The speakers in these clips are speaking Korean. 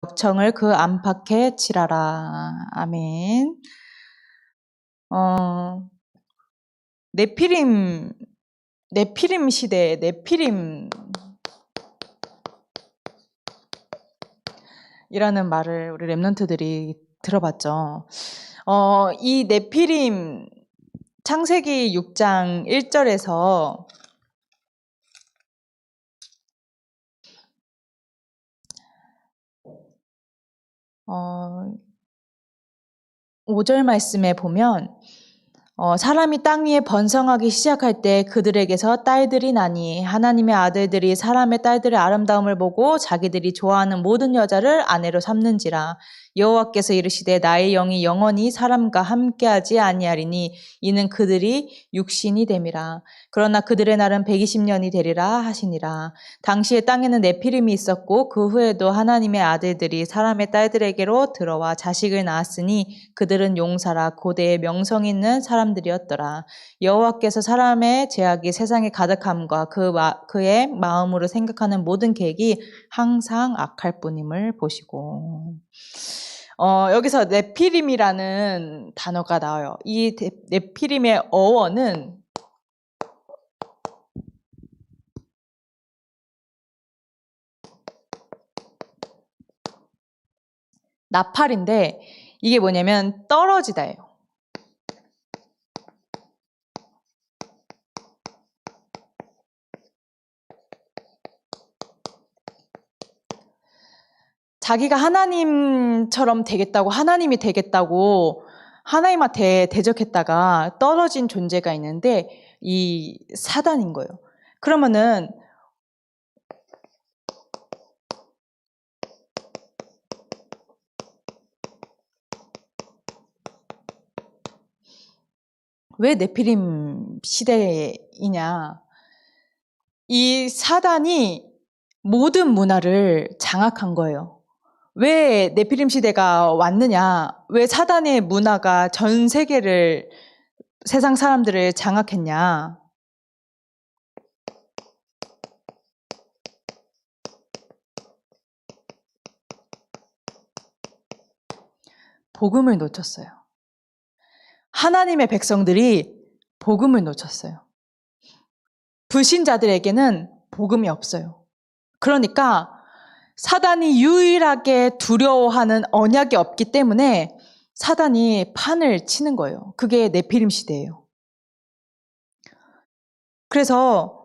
역청을 그 안팎에 칠하라. 아멘. 네피림 시대, 네피림이라는 말을 우리 랩런트들이 들어봤죠. 이 네피림, 창세기 6장 1절에서 5절 말씀에 보면 사람이 땅 위에 번성하기 시작할 때 그들에게서 딸들이 나니 하나님의 아들들이 사람의 딸들의 아름다움을 보고 자기들이 좋아하는 모든 여자를 아내로 삼는지라. 여호와께서 이르시되 나의 영이 영원히 사람과 함께하지 아니하리니 이는 그들이 육신이 됨이라. 그러나 그들의 날은 120년이 되리라 하시니라. 당시에 땅에는 네피림이 있었고 그 후에도 하나님의 아들들이 사람의 딸들에게로 들어와 자식을 낳았으니 그들은 용사라 고대의 명성 있는 사람들이었더라. 여호와께서 사람의 죄악이 세상에 가득함과 그의 마음으로 생각하는 모든 계획이 항상 악할 뿐임을 보시고. 여기서 네피림이라는 단어가 나와요. 이 네피림의 어원은 나팔인데 이게 뭐냐면 떨어지다예요. 자기가 하나님처럼 되겠다고, 하나님이 되겠다고 하나님한테 대적했다가 떨어진 존재가 있는데 이 사단인 거예요. 그러면은 왜 네피림 시대이냐? 이 사단이 모든 문화를 장악한 거예요. 왜 네피림 시대가 왔느냐? 왜 사단의 문화가 전 세계를, 세상 사람들을 장악했냐? 복음을 놓쳤어요. 하나님의 백성들이 복음을 놓쳤어요. 불신자들에게는 복음이 없어요. 그러니까 사단이 유일하게 두려워하는 언약이 없기 때문에 사단이 판을 치는 거예요. 그게 네피림 시대예요. 그래서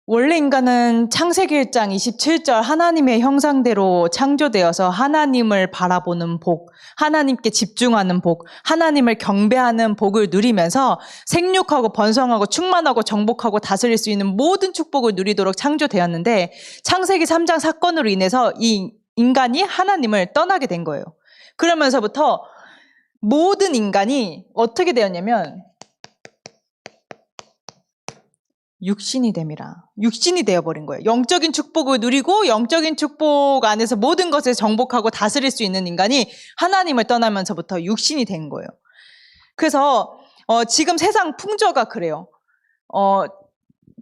원래 인간은 창세기 1장 27절 하나님의 형상대로 창조되어서 하나님을 바라보는 복, 하나님께 집중하는 복, 하나님을 경배하는 복을 누리면서 생육하고 번성하고 충만하고 정복하고 다스릴 수 있는 모든 축복을 누리도록 창조되었는데 창세기 3장 사건으로 인해서 이 인간이 하나님을 떠나게 된 거예요. 그러면서부터 모든 인간이 어떻게 되었냐면 육신이 됨이라. 육신이 되어버린 거예요. 영적인 축복을 누리고 영적인 축복 안에서 모든 것을 정복하고 다스릴 수 있는 인간이 하나님을 떠나면서부터 육신이 된 거예요. 그래서 지금 세상 풍조가 그래요.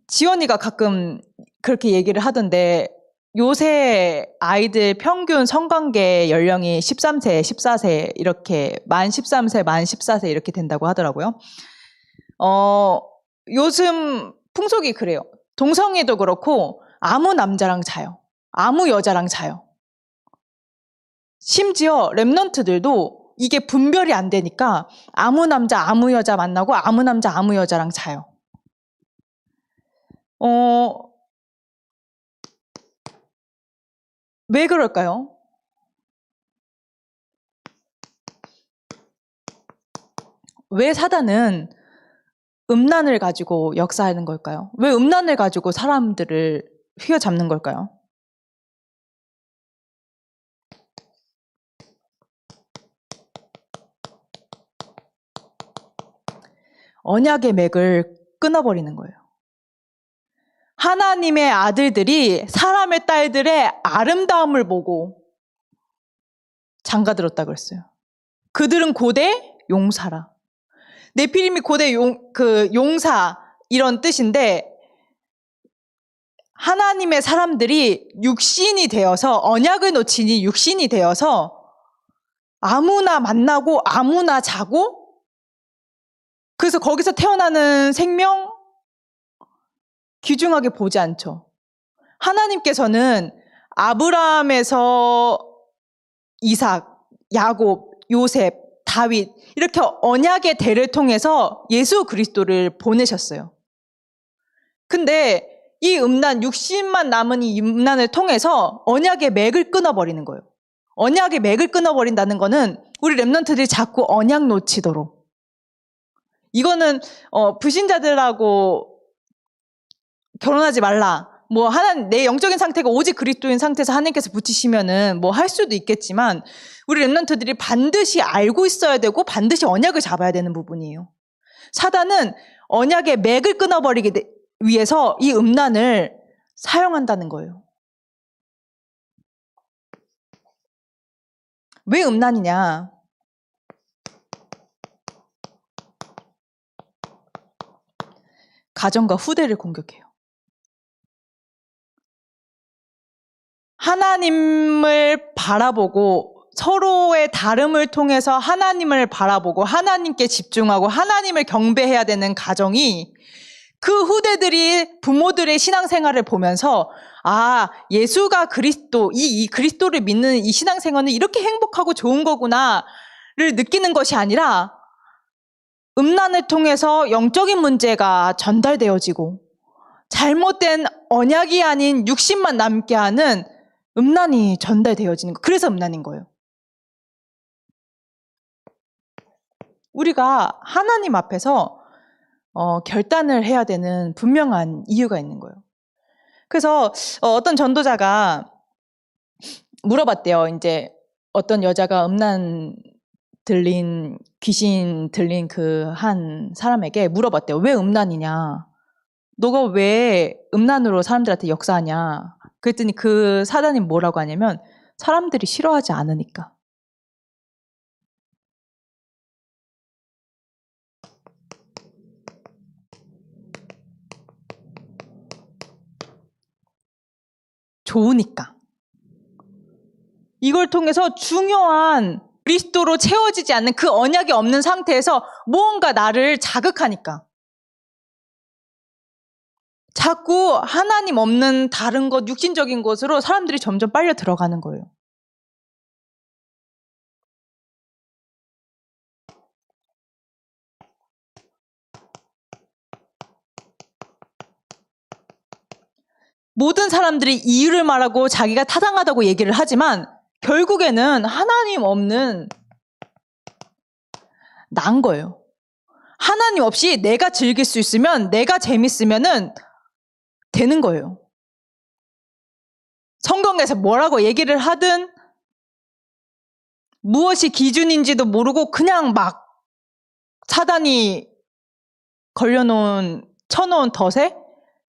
지원이가 가끔 그렇게 얘기를 하던데 요새 아이들 평균 성관계 연령이 13세, 14세 이렇게 만 13세, 만 14세 이렇게 된다고 하더라고요. 요즘 풍속이 그래요. 동성애도 그렇고 아무 남자랑 자요. 아무 여자랑 자요. 심지어 랩런트들도 이게 분별이 안 되니까 아무 남자 아무 여자 만나고 아무 남자 아무 여자랑 자요. 왜 그럴까요? 왜 사단은 음란을 가지고 역사하는 걸까요? 왜 음란을 가지고 사람들을 휘어잡는 걸까요? 언약의 맥을 끊어버리는 거예요. 하나님의 아들들이 사람의 딸들의 아름다움을 보고 장가들었다 그랬어요. 그들은 고대 용사라. 네피림이 고대 용사 이런 뜻인데 하나님의 사람들이 육신이 되어서 언약을 놓치니 육신이 되어서 아무나 만나고 아무나 자고 그래서 거기서 태어나는 생명 귀중하게 보지 않죠. 하나님께서는 아브라함에서 이삭, 야곱, 요셉, 다윗 이렇게 언약의 대를 통해서 예수 그리스도를 보내셨어요. 근데 이 음란, 육신만 남은 이 음란을 통해서 언약의 맥을 끊어버리는 거예요. 언약의 맥을 끊어버린다는 거는 우리 렘넌트들이 자꾸 언약 놓치도록. 이거는 불신자들하고 결혼하지 말라. 뭐 내 영적인 상태가 오직 그리스도인 상태에서 하나님께서 붙이시면은 뭐 할 수도 있겠지만 우리 렘넌트들이 반드시 알고 있어야 되고 반드시 언약을 잡아야 되는 부분이에요. 사단은 언약의 맥을 끊어버리기 위해서 이 음란을 사용한다는 거예요. 왜 음란이냐? 가정과 후대를 공격해요. 하나님을 바라보고 서로의 다름을 통해서 하나님을 바라보고 하나님께 집중하고 하나님을 경배해야 되는 가정이 그 후대들이 부모들의 신앙생활을 보면서 예수가 그리스도, 이 그리스도를 믿는 이 신앙생활은 이렇게 행복하고 좋은 거구나를 느끼는 것이 아니라 음란을 통해서 영적인 문제가 전달되어지고 잘못된 언약이 아닌 육신만 남게 하는 음란이 전달되어지는 거. 그래서 음란인 거예요. 우리가 하나님 앞에서 결단을 해야 되는 분명한 이유가 있는 거예요. 그래서 어떤 전도자가 물어봤대요. 이제 어떤 여자가 음란 들린 귀신 들린 그 한 사람에게 물어봤대요. 왜 음란이냐? 너가 왜 음란으로 사람들한테 역사하냐? 그랬더니 그 사단이 뭐라고 하냐면 사람들이 싫어하지 않으니까. 좋으니까. 이걸 통해서 중요한 그리스도로 채워지지 않는 그 언약이 없는 상태에서 무언가 나를 자극하니까. 자꾸 하나님 없는 다른 것, 육신적인 것으로 사람들이 점점 빨려 들어가는 거예요. 모든 사람들이 이유를 말하고 자기가 타당하다고 얘기를 하지만 결국에는 하나님 없는 난 거예요. 하나님 없이 내가 즐길 수 있으면 내가 재밌으면은 되는 거예요. 성경에서 뭐라고 얘기를 하든 무엇이 기준인지도 모르고 그냥 막 사단이 쳐놓은 덫에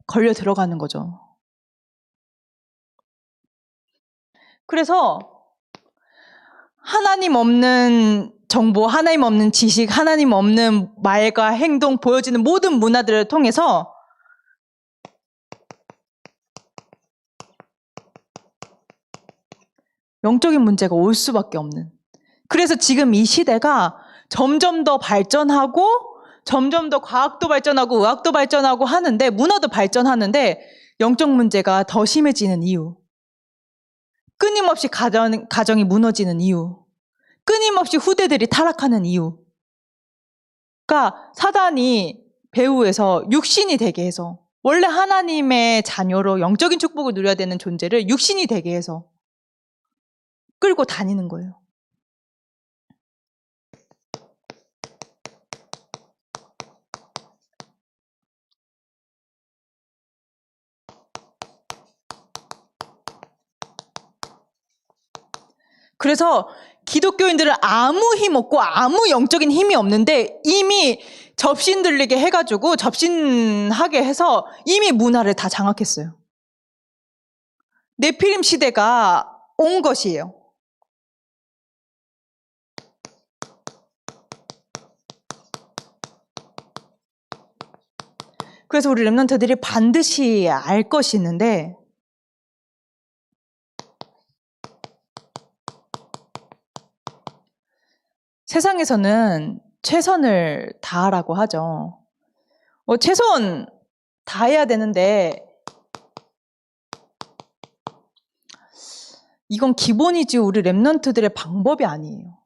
걸려 들어가는 거죠. 그래서 하나님 없는 정보, 하나님 없는 지식, 하나님 없는 말과 행동, 보여지는 모든 문화들을 통해서 영적인 문제가 올 수밖에 없는. 그래서 지금 이 시대가 점점 더 발전하고 점점 더 과학도 발전하고 의학도 발전하고 하는데 문화도 발전하는데 영적 문제가 더 심해지는 이유. 끊임없이 가정이 무너지는 이유. 끊임없이 후대들이 타락하는 이유. 그러니까 사단이 배후에서 육신이 되게 해서 원래 하나님의 자녀로 영적인 축복을 누려야 되는 존재를 육신이 되게 해서 끌고 다니는 거예요. 그래서 기독교인들은 아무 힘 없고 아무 영적인 힘이 없는데 이미 접신 들리게 해가지고 접신하게 해서 이미 문화를 다 장악했어요. 네피림 시대가 온 것이에요. 그래서 우리 렘넌트들이 반드시 알 것이 있는데, 세상에서는 최선을 다하라고 하죠. 최선 다해야 되는데 이건 기본이지 우리 렘넌트들의 방법이 아니에요.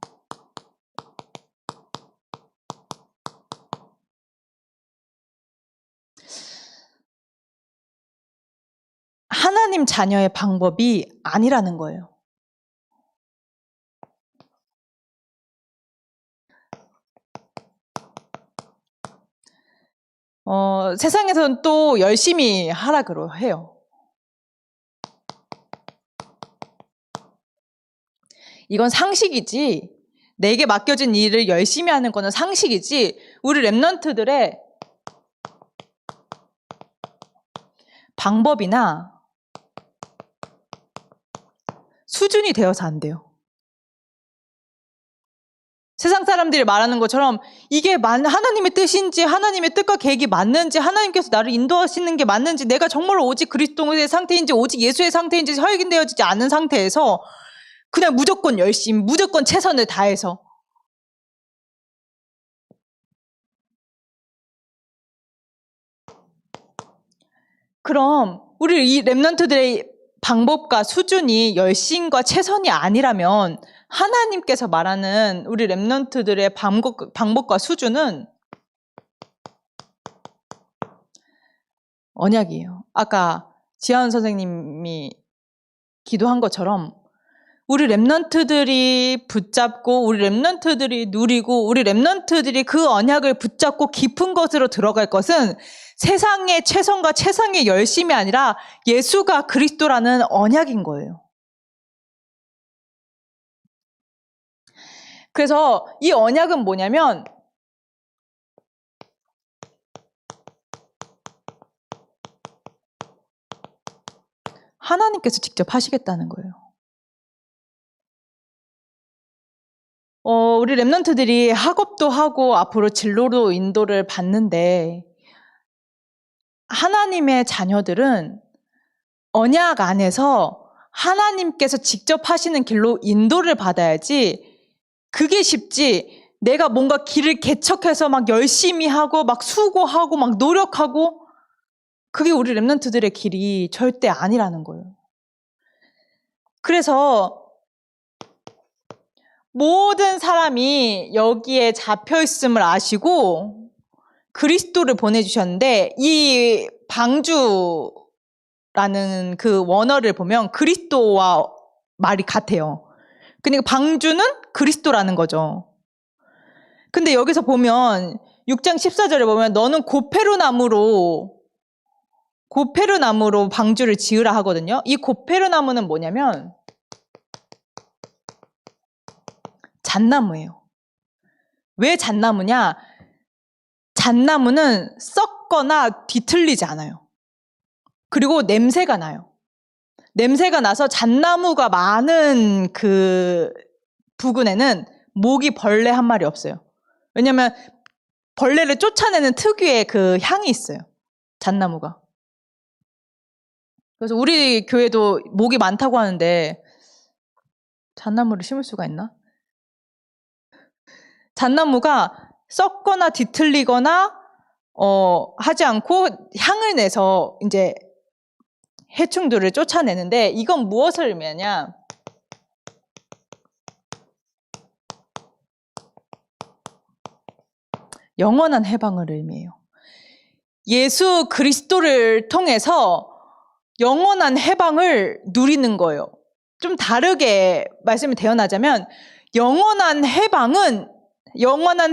하나님 자녀의 방법이 아니라는 거예요. 세상에서는 또 열심히 하라고 해요. 이건 상식이지. 내게 맡겨진 일을 열심히 하는 거는 상식이지. 우리 렘넌트들의 방법이나 수준이 되어서 안 돼요. 세상 사람들이 말하는 것처럼 이게 하나님의 뜻인지, 하나님의 뜻과 계획이 맞는지, 하나님께서 나를 인도하시는 게 맞는지, 내가 정말 오직 그리스도의 상태인지, 오직 예수의 상태인지 확인되어지지 않은 상태에서 그냥 무조건 열심히, 무조건 최선을 다해서 그럼 우리 이 렘넌트들의 방법과 수준이 열심과 최선이 아니라면 하나님께서 말하는 우리 렘넌트들의 방법과 수준은 언약이에요. 아까 지하은 선생님이 기도한 것처럼 우리 렘넌트들이 붙잡고 우리 렘넌트들이 누리고 우리 렘넌트들이 그 언약을 붙잡고 깊은 것으로 들어갈 것은 세상의 최선과 최상의 열심이 아니라 예수가 그리스도라는 언약인 거예요. 그래서 이 언약은 뭐냐면 하나님께서 직접 하시겠다는 거예요. 우리 렘넌트들이 학업도 하고 앞으로 진로로 인도를 받는데 하나님의 자녀들은 언약 안에서 하나님께서 직접 하시는 길로 인도를 받아야지 그게 쉽지 내가 뭔가 길을 개척해서 막 열심히 하고 막 수고하고 막 노력하고 그게 우리 렘넌트들의 길이 절대 아니라는 거예요. 그래서 모든 사람이 여기에 잡혀있음을 아시고 그리스도를 보내주셨는데 이 방주라는 그 원어를 보면 그리스도와 말이 같아요. 그러니까 방주는 그리스도라는 거죠. 근데 여기서 보면 6장 14절에 보면 너는 고페르나무로 방주를 지으라 하거든요. 이 고페르나무는 뭐냐면 잣나무예요. 왜 잣나무냐? 잣나무는 썩거나 뒤틀리지 않아요. 그리고 냄새가 나요. 냄새가 나서 잣나무가 많은 그 부근에는 모기 벌레 한 마리 없어요. 왜냐면 벌레를 쫓아내는 특유의 그 향이 있어요. 잣나무가. 그래서 우리 교회도 모기 많다고 하는데 잣나무를 심을 수가 있나? 잣나무가 썩거나 뒤틀리거나 하지 않고 향을 내서 이제 해충들을 쫓아내는데 이건 무엇을 의미하냐? 영원한 해방을 의미해요. 예수 그리스도를 통해서 영원한 해방을 누리는 거예요. 좀 다르게 말씀을 대언하자면 영원한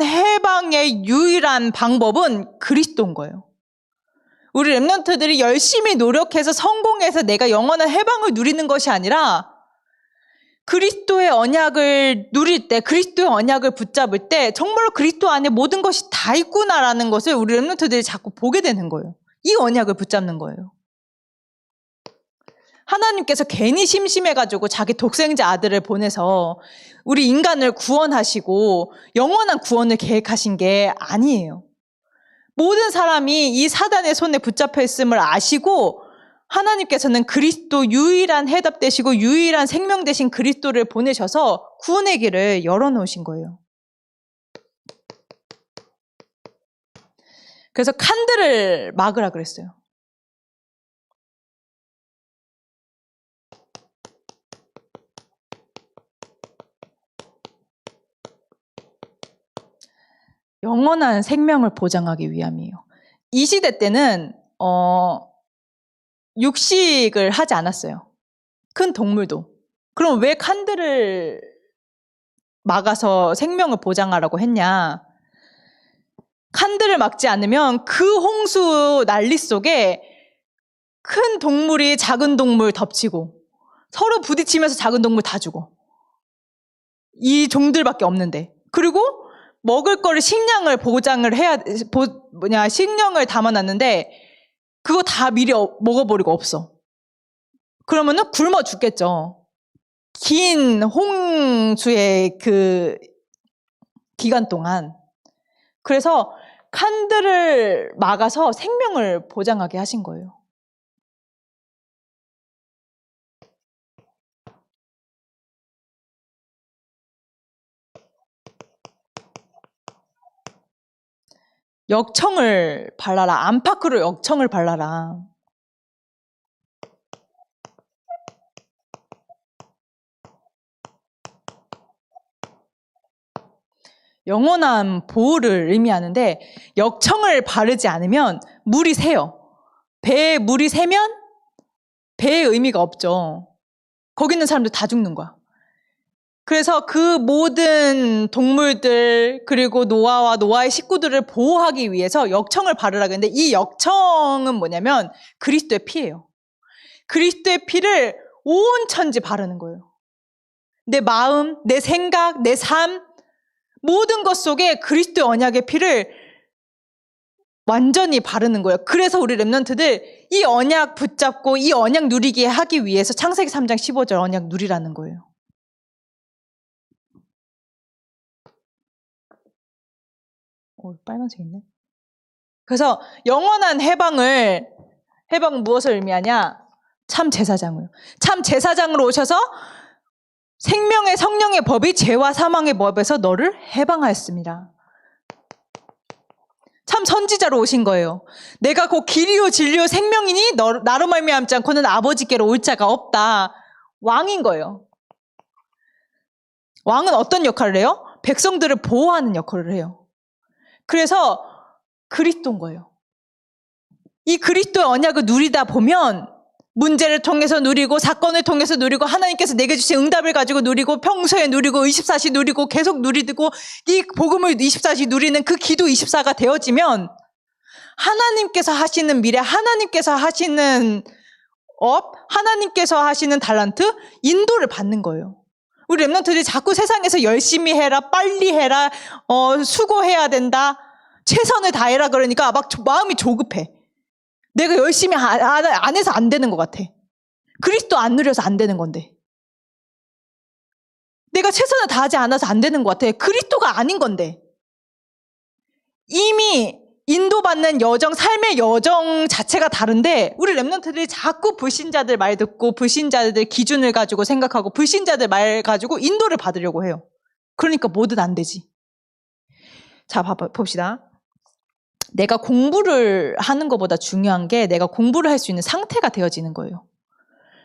해방의 유일한 방법은 그리스도인 거예요. 우리 렘넌트들이 열심히 노력해서 성공해서 내가 영원한 해방을 누리는 것이 아니라 그리스도의 언약을 누릴 때, 그리스도의 언약을 붙잡을 때 정말로 그리스도 안에 모든 것이 다 있구나라는 것을 우리 렘넌트들이 자꾸 보게 되는 거예요. 이 언약을 붙잡는 거예요. 하나님께서 괜히 심심해가지고 자기 독생자 아들을 보내서 우리 인간을 구원하시고 영원한 구원을 계획하신 게 아니에요. 모든 사람이 이 사단의 손에 붙잡혀 있음을 아시고 하나님께서는 그리스도 유일한 해답 되시고 유일한 생명 되신 그리스도를 보내셔서 구원의 길을 열어놓으신 거예요. 그래서 칸들을 막으라 그랬어요. 영원한 생명을 보장하기 위함이에요. 이 시대 때는 육식을 하지 않았어요. 큰 동물도. 그럼 왜 칸들을 막아서 생명을 보장하라고 했냐? 칸들을 막지 않으면 그 홍수 난리 속에 큰 동물이 작은 동물 덮치고 서로 부딪히면서 작은 동물 다 죽어. 이 종들밖에 없는데. 그리고 먹을 거를 식량을 보장을 해야 식량을 담아놨는데 그거 다 미리 먹어버리고 없어. 그러면은 굶어 죽겠죠. 긴 홍수의 그 기간 동안. 그래서 칸들을 막아서 생명을 보장하게 하신 거예요. 역청을 발라라. 안팎으로 역청을 발라라. 영원한 보호를 의미하는데 역청을 바르지 않으면 물이 새요. 배에 물이 새면 배의 의미가 없죠. 거기 있는 사람들 다 죽는 거야. 그래서 그 모든 동물들 그리고 노아와 노아의 식구들을 보호하기 위해서 역청을 바르라고 했는데 이 역청은 뭐냐면 그리스도의 피예요. 그리스도의 피를 온 천지 바르는 거예요. 내 마음, 내 생각, 내 삶 모든 것 속에 그리스도의 언약의 피를 완전히 바르는 거예요. 그래서 우리 렘넌트들 이 언약 붙잡고 이 언약 누리게 하기 위해서 창세기 3장 15절 언약 누리라는 거예요. 빨간색 있네. 그래서 영원한 해방은 무엇을 의미하냐? 참 제사장이요. 참 제사장으로 오셔서 생명의 성령의 법이 죄와 사망의 법에서 너를 해방하였습니다. 참 선지자로 오신 거예요. 내가 곧 길이요 진리요 생명이니 나로 말미암지 않고는 아버지께로 올 자가 없다. 왕인 거예요. 왕은 어떤 역할을 해요? 백성들을 보호하는 역할을 해요. 그래서 그리스도인 거예요. 이 그리스도의 언약을 누리다 보면 문제를 통해서 누리고 사건을 통해서 누리고 하나님께서 내게 주신 응답을 가지고 누리고 평소에 누리고 24시 누리고 계속 누리고 이 복음을 24시 누리는 그 기도 24가 되어지면 하나님께서 하시는 미래, 하나님께서 하시는 업, 하나님께서 하시는 달란트, 인도를 받는 거예요. 우리 렘넌트들이 자꾸 세상에서 열심히 해라, 빨리 해라, 수고해야 된다, 최선을 다해라 그러니까 막 마음이 조급해. 내가 열심히 안 해서 안 되는 것 같아. 그리스도 안 누려서 안 되는 건데. 내가 최선을 다하지 않아서 안 되는 것 같아. 그리스도가 아닌 건데. 이미 인도받는 여정, 삶의 여정 자체가 다른데 우리 렘넌트들이 자꾸 불신자들 말 듣고 불신자들 기준을 가지고 생각하고 불신자들 말 가지고 인도를 받으려고 해요. 그러니까 뭐든 안 되지. 자, 봅시다. 내가 공부를 하는 것보다 중요한 게 내가 공부를 할 수 있는 상태가 되어지는 거예요.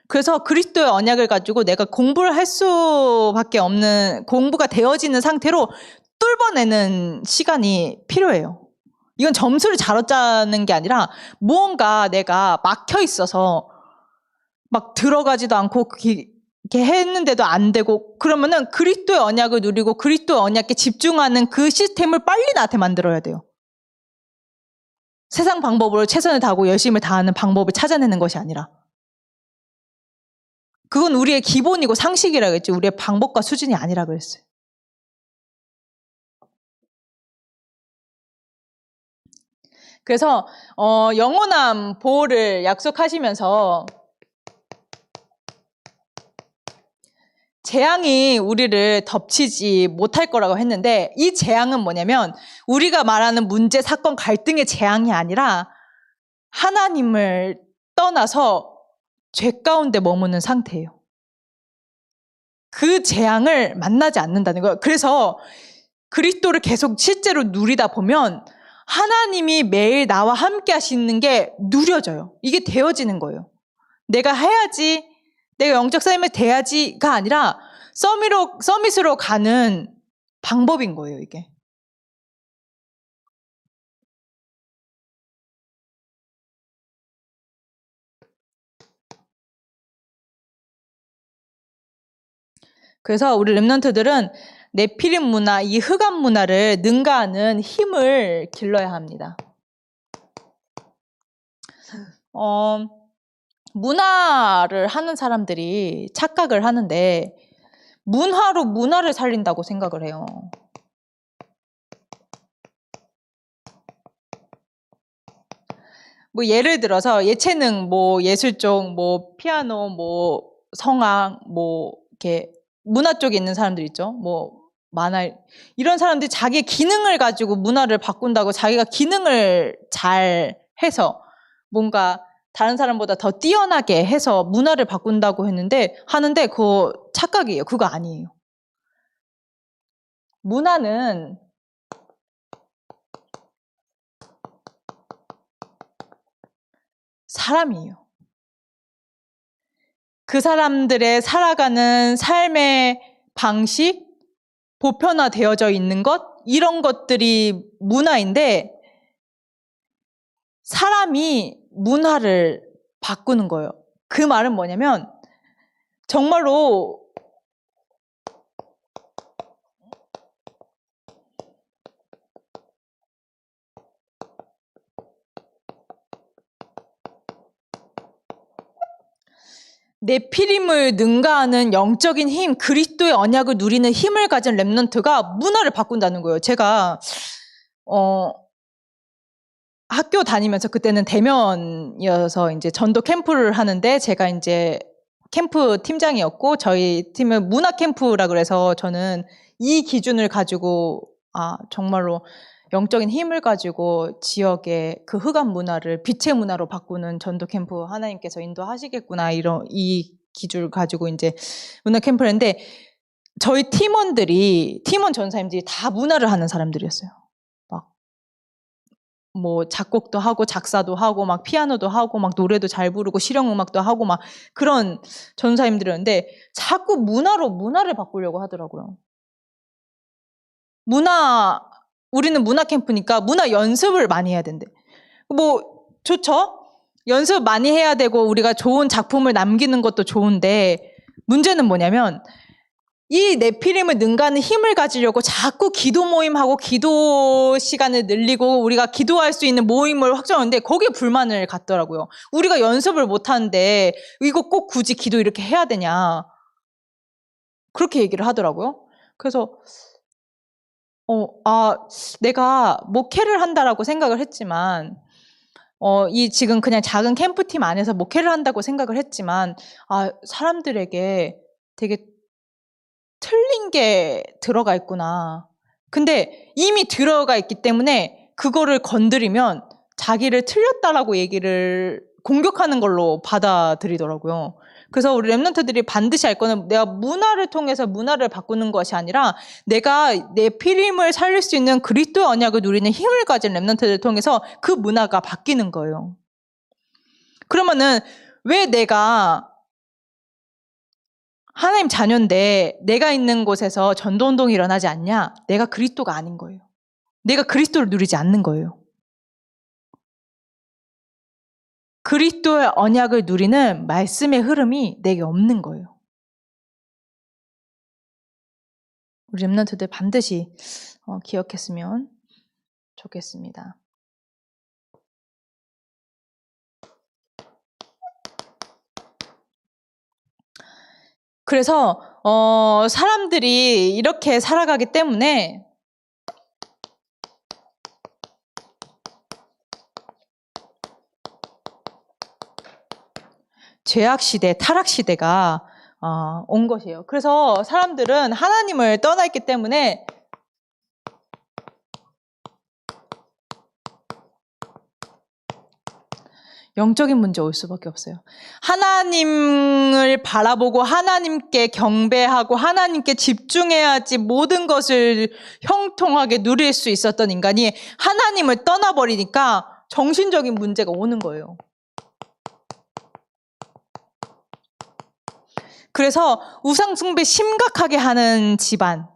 그래서 그리스도의 언약을 가지고 내가 공부를 할 수밖에 없는 공부가 되어지는 상태로 뚫어내는 시간이 필요해요. 이건 점수를 잘 얻자는 게 아니라 무언가 내가 막혀 있어서 막 들어가지도 않고 이렇게 했는데도 안 되고 그러면은 그리스도의 언약을 누리고 그리스도의 언약에 집중하는 그 시스템을 빨리 나한테 만들어야 돼요. 세상 방법으로 최선을 다하고 열심을 다하는 방법을 찾아내는 것이 아니라 그건 우리의 기본이고 상식이라고 했지 우리의 방법과 수준이 아니라 그랬어요. 그래서 영원한 보호를 약속하시면서 재앙이 우리를 덮치지 못할 거라고 했는데 이 재앙은 뭐냐면 우리가 말하는 문제, 사건, 갈등의 재앙이 아니라 하나님을 떠나서 죄 가운데 머무는 상태예요. 그 재앙을 만나지 않는다는 거예요. 그래서 그리스도를 계속 실제로 누리다 보면 하나님이 매일 나와 함께 하시는 게 누려져요. 이게 되어지는 거예요. 내가 해야지, 내가 영적 삶에 돼야지가 아니라 서밋으로 가는 방법인 거예요, 이게. 그래서 우리 렘넌트들은 네피림 문화, 이 흑암 문화를 능가하는 힘을 길러야 합니다. 문화를 하는 사람들이 착각을 하는데 문화로 문화를 살린다고 생각을 해요. 뭐 예를 들어서 예체능, 뭐 예술 쪽, 뭐 피아노, 뭐 성악, 뭐 이렇게 문화 쪽에 있는 사람들 있죠. 뭐 만화 이런 사람들이 자기의 기능을 가지고 문화를 바꾼다고 자기가 기능을 잘 해서 뭔가 다른 사람보다 더 뛰어나게 해서 문화를 바꾼다고 하는데 그거 착각이에요. 그거 아니에요. 문화는 사람이에요. 그 사람들의 살아가는 삶의 방식, 보편화되어져 있는 것, 이런 것들이 문화인데 사람이 문화를 바꾸는 거예요. 그 말은 뭐냐면 정말로 네피림을 능가하는 영적인 힘, 그리스도의 언약을 누리는 힘을 가진 렘넌트가 문화를 바꾼다는 거예요. 제가 학교 다니면서 그때는 대면이어서 이제 전도 캠프를 하는데 제가 이제 캠프 팀장이었고 저희 팀은 문화 캠프라 그래서 저는 이 기준을 가지고 정말로 영적인 힘을 가지고 지역의 그 흑암 문화를 빛의 문화로 바꾸는 전도 캠프 하나님께서 인도하시겠구나 이 기준을 가지고 이제 문화 캠프를 했는데 저희 팀원 전사님들이 다 문화를 하는 사람들이었어요. 뭐 작곡도 하고 작사도 하고 막 피아노도 하고 막 노래도 잘 부르고 실용음악도 하고 막 그런 전사님들이었는데 자꾸 문화를 바꾸려고 하더라고요. 우리는 문화 캠프니까 문화 연습을 많이 해야 된대. 뭐 좋죠? 연습 많이 해야 되고 우리가 좋은 작품을 남기는 것도 좋은데 문제는 뭐냐면 이 네피림을 능가하는 힘을 가지려고 자꾸 기도 모임하고 기도 시간을 늘리고 우리가 기도할 수 있는 모임을 확정하는데 거기에 불만을 갖더라고요. 우리가 연습을 못하는데 이거 꼭 굳이 기도 이렇게 해야 되냐. 그렇게 얘기를 하더라고요. 그래서 내가 목회를 한다라고 생각을 했지만 이 지금 그냥 작은 캠프팀 안에서 목회를 한다고 생각을 했지만 사람들에게 되게 틀린 게 들어가 있구나. 근데 이미 들어가 있기 때문에 그거를 건드리면 자기를 틀렸다라고 얘기를 공격하는 걸로 받아들이더라고요. 그래서 우리 렘넌트들이 반드시 알 거는 내가 문화를 통해서 문화를 바꾸는 것이 아니라 내가 내 피림을 살릴 수 있는 그리스도의 언약을 누리는 힘을 가진 렘넌트들을 통해서 그 문화가 바뀌는 거예요. 그러면은 왜 내가 하나님 자녀인데 내가 있는 곳에서 전도운동이 일어나지 않냐? 내가 그리스도가 아닌 거예요. 내가 그리스도를 누리지 않는 거예요. 그리스도의 언약을 누리는 말씀의 흐름이 내게 없는 거예요. 우리 렘넌트들 반드시 기억했으면 좋겠습니다. 그래서 사람들이 이렇게 살아가기 때문에 죄악 시대, 타락 시대가 온 것이에요. 그래서 사람들은 하나님을 떠나 있기 때문에 영적인 문제 올 수밖에 없어요. 하나님을 바라보고 하나님께 경배하고 하나님께 집중해야지 모든 것을 형통하게 누릴 수 있었던 인간이 하나님을 떠나버리니까 정신적인 문제가 오는 거예요. 그래서 우상숭배 심각하게 하는 집안,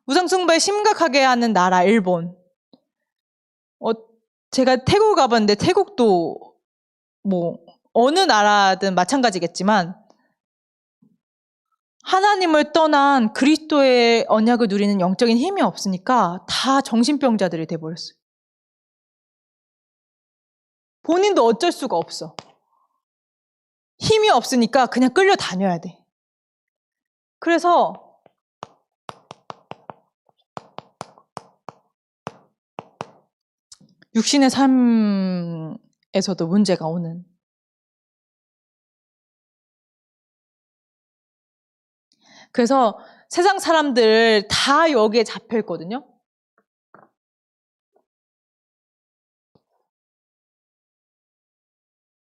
우상숭배 심각하게 하는 나라, 일본. 제가 태국 가봤는데 태국도 뭐 어느 나라든 마찬가지겠지만 하나님을 떠난 그리스도의 언약을 누리는 영적인 힘이 없으니까 다 정신병자들이 돼버렸어요. 본인도 어쩔 수가 없어. 힘이 없으니까 그냥 끌려다녀야 돼. 그래서 육신의 삶에서도 문제가 오는. 그래서 세상 사람들 다 여기에 잡혀 있거든요.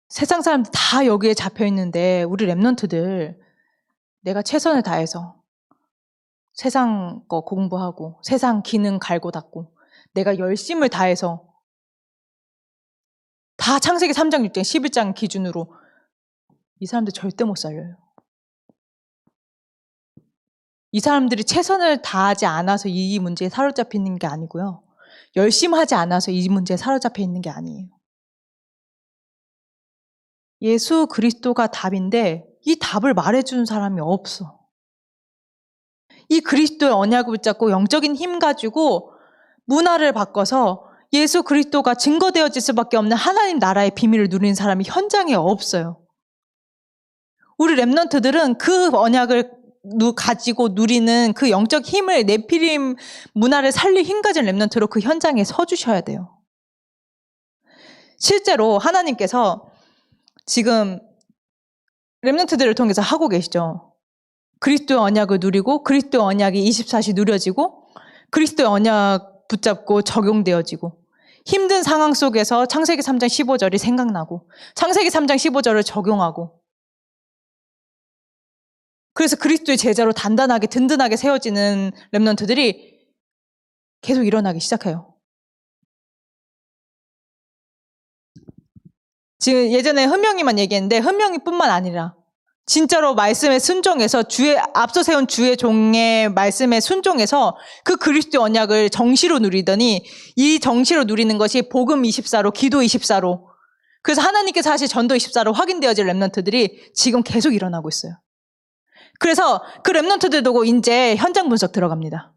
세상 사람들 다 여기에 잡혀 있는데 우리 랩런트들 내가 최선을 다해서 세상 거 공부하고 세상 기능 갈고 닦고 내가 열심을 다해서 다 창세기 3장, 6장, 11장 기준으로 이 사람들 절대 못 살려요. 이 사람들이 최선을 다하지 않아서 이 문제에 사로잡혀 있는 게 아니고요. 열심히 하지 않아서 이 문제에 사로잡혀 있는 게 아니에요. 예수 그리스도가 답인데 이 답을 말해주는 사람이 없어. 이 그리스도의 언약을 붙잡고 영적인 힘 가지고 문화를 바꿔서 예수 그리스도가 증거되어질 수밖에 없는 하나님 나라의 비밀을 누리는 사람이 현장에 없어요. 우리 랩런트들은 그 언약을 가지고 누리는 그 영적 힘을 네피림 문화를 살릴 힘 가진 랩런트로 그 현장에 서주셔야 돼요. 실제로 하나님께서 지금 랩런트들을 통해서 하고 계시죠. 그리스도의 언약을 누리고 그리스도의 언약이 24시 누려지고 그리스도의 언약 붙잡고 적용되어지고 힘든 상황 속에서 창세기 3장 15절이 생각나고 창세기 3장 15절을 적용하고 그래서 그리스도의 제자로 단단하게 든든하게 세워지는 랩런트들이 계속 일어나기 시작해요. 지금 예전에 흔명이만 얘기했는데 흔명이뿐만 아니라 진짜로 말씀에 순종해서 앞서 세운 주의 종의 말씀에 순종해서 그 그리스도의 언약을 정시로 누리더니 이 정시로 누리는 것이 복음 24로 기도 24로 그래서 하나님께서 하실 전도 24로 확인되어질 랩런트들이 지금 계속 일어나고 있어요. 그래서 그 랩런트들 두고 이제 현장 분석 들어갑니다.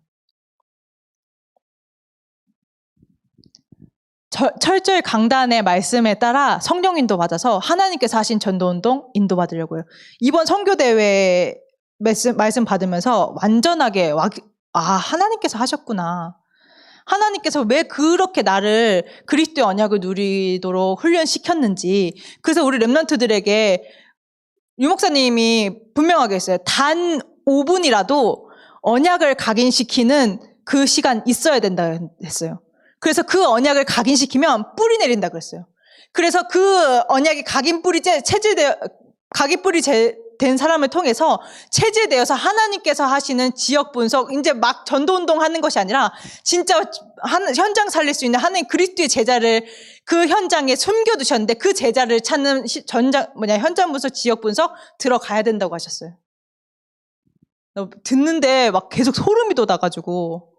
철저히 강단의 말씀에 따라 성령 인도 받아서 하나님께서 하신 전도운동 인도받으려고요. 이번 선교대회 말씀 받으면서 완전하게 하나님께서 하셨구나. 하나님께서 왜 그렇게 나를 그리스도의 언약을 누리도록 훈련시켰는지. 그래서 우리 랩런트들에게 유 목사님이 분명하게 했어요. 단 5분이라도 언약을 각인시키는 그 시간 있어야 된다 했어요. 그래서 그 언약을 각인시키면 뿌리 내린다 그랬어요. 그래서 그 언약이 각인 뿌리 된 사람을 통해서 체질되어서 하나님께서 하시는 지역 분석, 이제 막 전도운동 하는 것이 아니라 진짜 현장 살릴 수 있는 하나님 그리스도의 제자를 그 현장에 숨겨두셨는데 그 제자를 찾는 현장 분석, 지역 분석 들어가야 된다고 하셨어요. 듣는데 막 계속 소름이 돋아가지고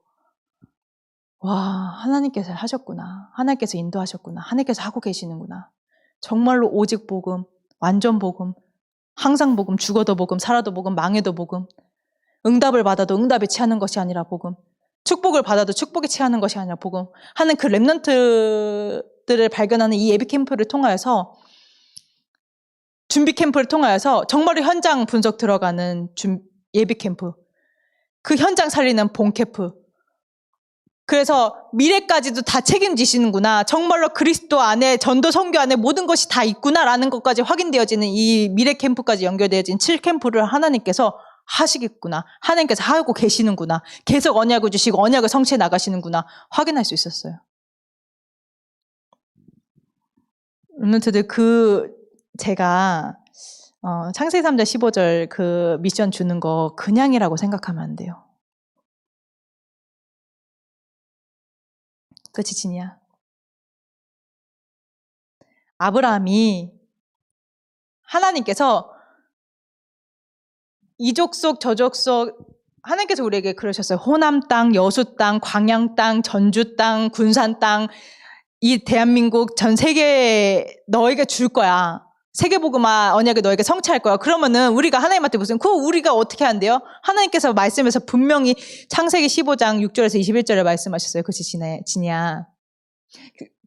와, 하나님께서 하셨구나. 하나님께서 인도하셨구나. 하나님께서 하고 계시는구나. 정말로 오직 복음, 완전 복음, 항상 복음, 죽어도 복음, 살아도 복음, 망해도 복음, 응답을 받아도 응답에 취하는 것이 아니라 복음, 축복을 받아도 축복에 취하는 것이 아니라 복음 하는 그 랩런트들을 발견하는 이 예비 캠프를 통하여서 준비 캠프를 통하여서 정말로 현장 분석 들어가는 예비 캠프, 그 현장 살리는 본 캠프, 그래서 미래까지도 다 책임지시는구나. 정말로 그리스도 안에, 전도 선교 안에 모든 것이 다 있구나라는 것까지 확인되어지는 이 미래 캠프까지 연결되어진 7캠프를 하나님께서 하시겠구나. 하나님께서 하고 계시는구나. 계속 언약을 주시고 언약을 성취해 나가시는구나. 확인할 수 있었어요. 렘넌트들 제가 창세기 3장 15절 그 미션 주는 거 그냥이라고 생각하면 안 돼요. 그치, 진이야? 아브라함이 하나님께서 이족 속 저족 속 하나님께서 우리에게 그러셨어요. 호남 땅, 여수 땅, 광양 땅, 전주 땅, 군산 땅, 이 대한민국 전 세계 너에게 줄 거야. 세계복음화 언약을 너에게 성취할 거야. 그러면은 우리가 하나님한테 우리가 어떻게 한대요? 하나님께서 말씀에서 분명히 창세기 15장 6절에서 21절에 말씀하셨어요. 그치, 진이야?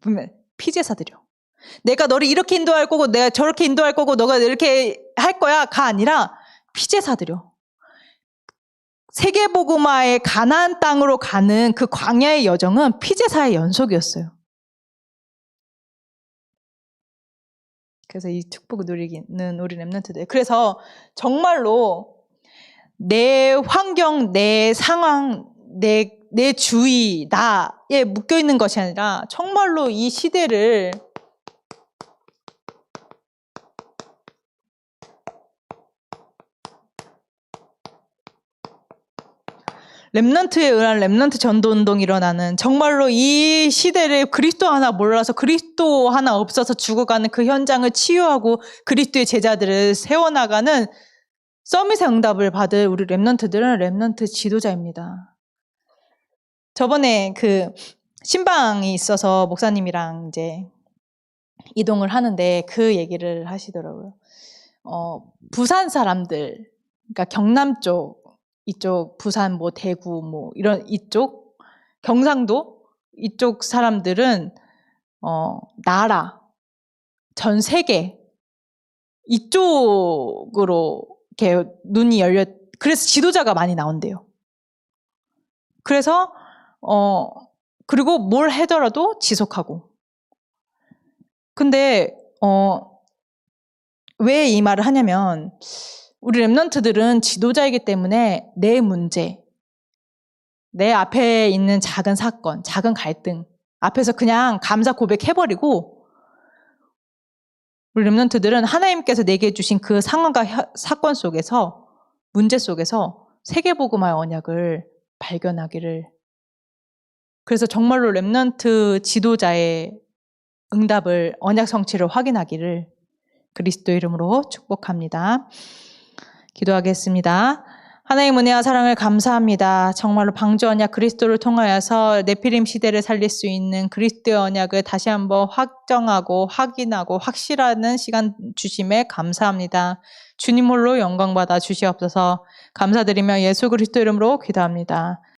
보면 피제사 드려. 내가 너를 이렇게 인도할 거고 내가 저렇게 인도할 거고 너가 이렇게 할 거야가 아니라 피제사 드려. 세계복음화의 가나안 땅으로 가는 그 광야의 여정은 피제사의 연속이었어요. 그래서 이 축복을 누리기는 우리 렘넌트들. 그래서 정말로 내 환경, 내 상황, 내 주위, 나에 묶여있는 것이 아니라 정말로 이 시대를 렘넌트에 의한 렘넌트 전도운동이 일어나는, 정말로 이 시대를 그리스도 하나 몰라서 그리스도 하나 없어서 죽어가는 그 현장을 치유하고 그리스도의 제자들을 세워나가는 서밋의 응답을 받을 우리 렘넌트들은 렘넌트 지도자입니다. 저번에 그 신방이 있어서 목사님이랑 이제 이동을 하는데 그 얘기를 하시더라고요. 부산 사람들, 그러니까 경남 쪽, 이쪽 부산 뭐 대구 뭐 이런 이쪽 경상도 이쪽 사람들은 나라 전 세계 이쪽으로 이렇게 눈이 열려, 그래서 지도자가 많이 나온대요. 그래서 그리고 뭘 하더라도 지속하고. 근데 왜 이 말을 하냐면 우리 렘넌트들은 지도자이기 때문에 내 문제, 내 앞에 있는 작은 사건, 작은 갈등 앞에서 그냥 감사 고백해버리고, 우리 렘넌트들은 하나님께서 내게 주신 그 상황과 사건 속에서, 문제 속에서 세계복음화의 언약을 발견하기를, 그래서 정말로 렘넌트 지도자의 응답을, 언약 성취를 확인하기를 그리스도 이름으로 축복합니다. 기도하겠습니다. 하나님 은혜와 사랑을 감사합니다. 정말로 방주 언약 그리스도를 통하여서 네피림 시대를 살릴 수 있는 그리스도의 언약을 다시 한번 확정하고 확인하고 확실하는 시간 주심에 감사합니다. 주님 홀로 영광받아 주시옵소서. 감사드리며 예수 그리스도 이름으로 기도합니다.